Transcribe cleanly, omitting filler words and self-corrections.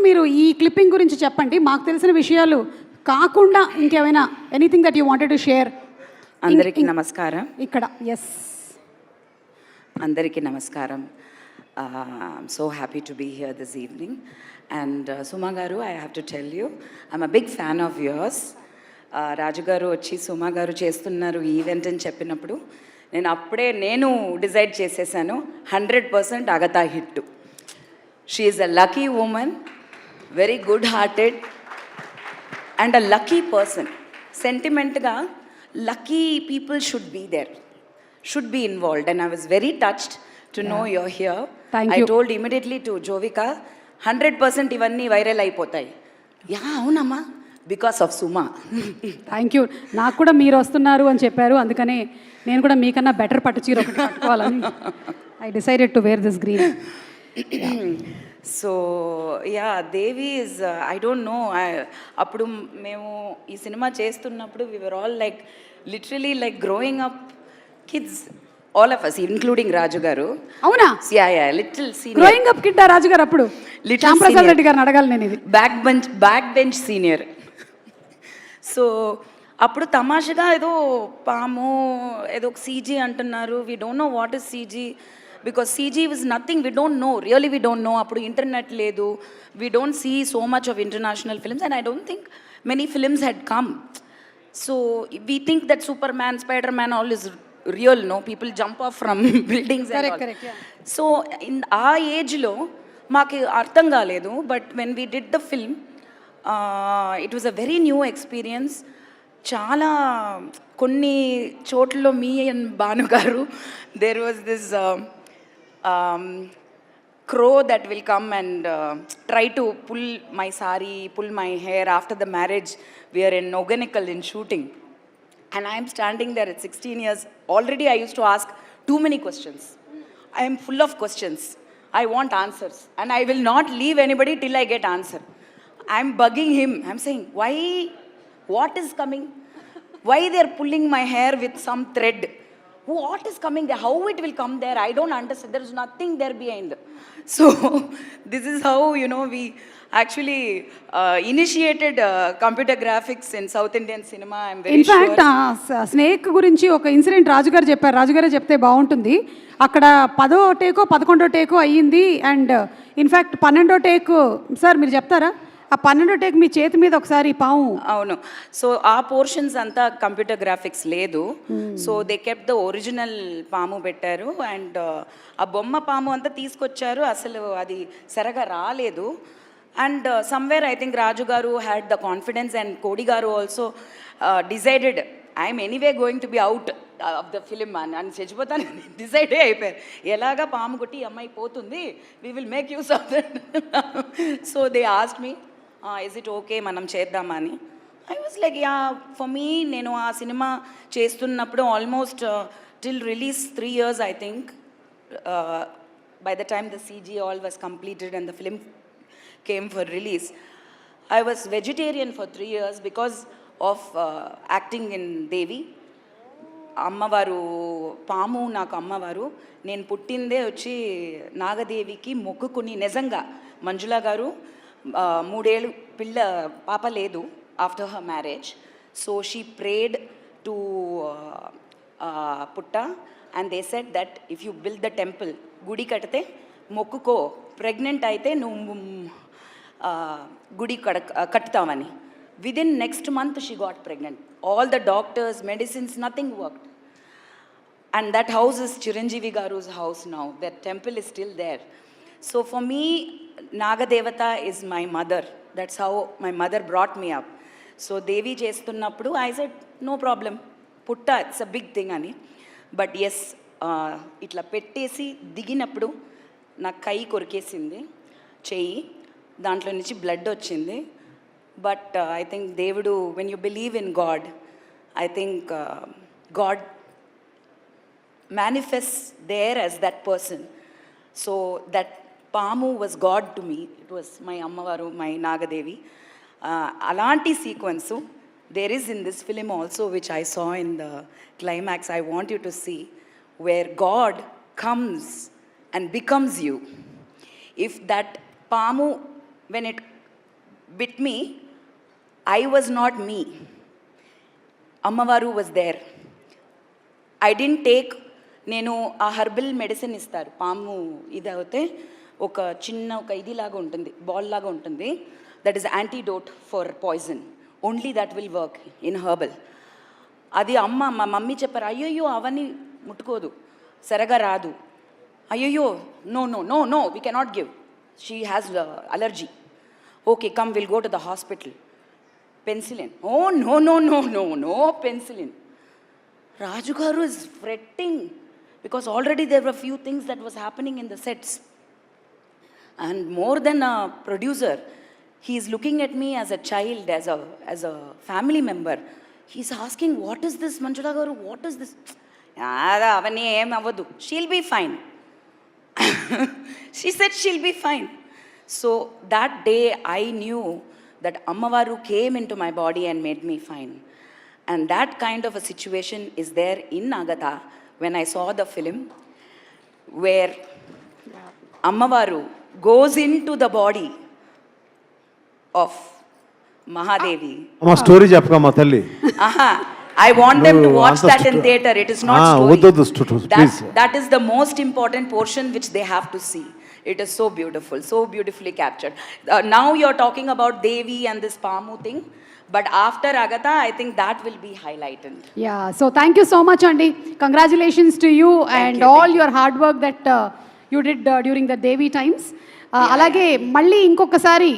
మీరు ఈ క్లిప్పింగ్ గురించి చెప్పండి, మాకు తెలిసిన విషయాలు కాకుండా ఇంకేమైనా anything that you wanted to share. అందరికీ నమస్కారం. ఇక్కడ ఎస్, అందరికీ నమస్కారం. I'm so happy to be here this evening. And Suma garu, I have to tell you, I'm a big fan of yours. Raju garu వచ్చి సుమా గారు చేస్తున్నారు ఈవెంట్ అని చెప్పినప్పుడు నేను డిసైడ్ చేసేసాను 100% అగతా hit. She is a lucky woman, very good hearted and a lucky person. సెంటిమెంట్గా lucky people should be there, should be involved, and I was very touched to know you're here. Thank I you. told immediately to Jovika, 100% ఇవన్నీ viral అయిపోతాయి. Yeah అవునమ్మా, because of Suma. Thank you. నాకు కూడా మీరు వస్తున్నారు అని చెప్పారు, అందుకనే నేను కూడా మీకన్నా బెటర్ పట్టు చీర ఒకటి కట్టుకోవాలని I decided to wear this green. So yeah, Devi is, I don't know, అప్పుడు మేము ఈ సినిమా చేస్తున్నప్పుడు we were all like literally like growing up kids, all of us including Raju garu. అవునా? Yeah little senior, growing up kid Raju garu అప్పుడు. శ్యాంప్రసాద్ రెడ్డి గారిని అడగాలి నేను ఇది. Back bench senior. సో అప్పుడు తమాషగా ఏదో పాము ఏదో ఒక సీజీ అంటున్నారు. We don't know what is CG, because CG was nothing, we don't know, really we don't know. అప్పుడు ఇంటర్నెట్ లేదు, we don't see so much of international films, and I don't think many films had come. So we think that Superman, Spiderman all is real, no, people jump off from buildings. So in ఆ ఏజ్లో మాకు అర్థం కాలేదు. But when we did the film, it was a very new experience. చాలా కొన్ని చోట్లలో మీ and Bhanu garu, there was this crow that will come and try to pull my sari, pull my hair. After the marriage, we are in Noganikal in shooting, and I am standing there at 16 years. Already I used to ask too many questions. I am full of questions. I want answers, and I will not leave anybody till I get answer. I am bugging him. I am saying, why, what is coming? Why they are pulling my hair with some thread? What is coming there? How it will come there? I don't understand. There is nothing there behind. So this is how, you know, we actually initiated computer graphics in South Indian cinema. I'm very sure. In fact, snake గురించి ఒక incident రాజుగారు చెప్పారు. రాజుగారే చెప్తే బాగుంటుంది. అక్కడ 10వ టేకో 11వ టేకో అయ్యింది, and in fact 12వ take, sir మీరు చెప్తారా? ఆ 12వ టేక్ మీ చేతి మీద ఒకసారి పాము. అవును. సో ఆ పోర్షన్స్ అంతా కంప్యూటర్ గ్రాఫిక్స్ లేదు. So they kept the original పాము పెట్టారు, అండ్ ఆ బొమ్మ పాము అంతా తీసుకొచ్చారు. అసలు అది సరిగా రాలేదు. అండ్ సమ్వేర్ ఐ థింక్ రాజు గారు హ్యాడ్ ద కాన్ఫిడెన్స్, అండ్ కోడి గారు also decided I'm anyway going to be out of the film అని చచ్చిపోతాను డిసైడే అయిపోయారు. ఎలాగా పాము కొట్టి అమ్మాయి పోతుంది, we will make use of that. So they asked me, is it okay మనం చేద్దామని. I was like yeah, for me, నేను ఆ సినిమా చేస్తున్నప్పుడు almost till release 3 years I think. By the time the CG all was completed and the film came for release, I was vegetarian for 3 years because of acting in Devi. అమ్మవారు పాము నాకు అమ్మవారు. నేను పుట్టిందే వచ్చి నాగదేవికి మొక్కుకుని, నిజంగా మంజులా గారు 3 ఏళ్ళు పాప లేదు after her marriage. So she prayed to పుట్ట, and they said that if you build the temple, గుడి కడితే మొక్కుకో, ప్రెగ్నెంట్ అయితే నువ్వు గుడి కట్టుతామని. Within next month she got pregnant. All the doctors, medicines, nothing worked. And that house is Chiranjeevi Garu's house now. That temple is still there. So for me, Nagadevata is my mother. That's how my mother brought me up. So Devi చేస్తున్నప్పుడు I said no problem, putta, it's a big thing అని. But yes, ఇట్లా పెట్టేసి దిగినప్పుడు నా కై కొరికేసింది, చెయ్యి, దాంట్లో నుంచి బ్లడ్ వచ్చింది. బట్ ఐ థింక్ దేవుడు, when you believe in God, I think God manifests there as that person. So that Pamu was God to me. It was my Ammavaru, my Nagadevi. Alanti sequence there is in this film also, which I saw in the climax. I want you to see where God comes and becomes you. If that Pamu when it bit me, I was not me. Ammavaru was there. I didn't take, నేను ఆ herbal medicine ఇస్తారు పాము ఇది అయితే ఒక చిన్న ఒక ఇదిలాగా ఉంటుంది బాల్ లాగా ఉంటుంది that is antidote for poison only that will work in herbal అది మా మమ్మీ చెప్పారు అయ్యయ్యో అవన్నీ ముట్టుకోదు సరగా రాదు అయ్యయ్యో no no no no we cannot give she has allergy okay come will go to the hospital penicillin oh no no no no no penicillin Raju garu is fretting because already there were few things that was happening in the sets. And more than a producer, he is looking at me as a child, as a family member. He's asking, what is this, Manjula garu? What is this? Avani em avadu. She'll be fine. She said she'll be fine. So that day I knew that Ammavaru came into my body and made me fine. And that kind of a situation is there in Agatha when I saw the film where Ammavaru goes into the body of Mahadevi. అమ్మ story చెప్పకమ్మా తల్లి. Aha. I want them to watch that in theater. It is not story. Please. That is the most important portion which they have to see. It is so beautiful, so beautifully captured. Now you're talking about Devi and this Pamu thing. But after Agatha, I think that will be highlighted. Yeah, so thank you so much, Andy. Congratulations to you and all your hard work that you did during the Devi times. అలాగే మళ్ళీ ఇంకొకసారి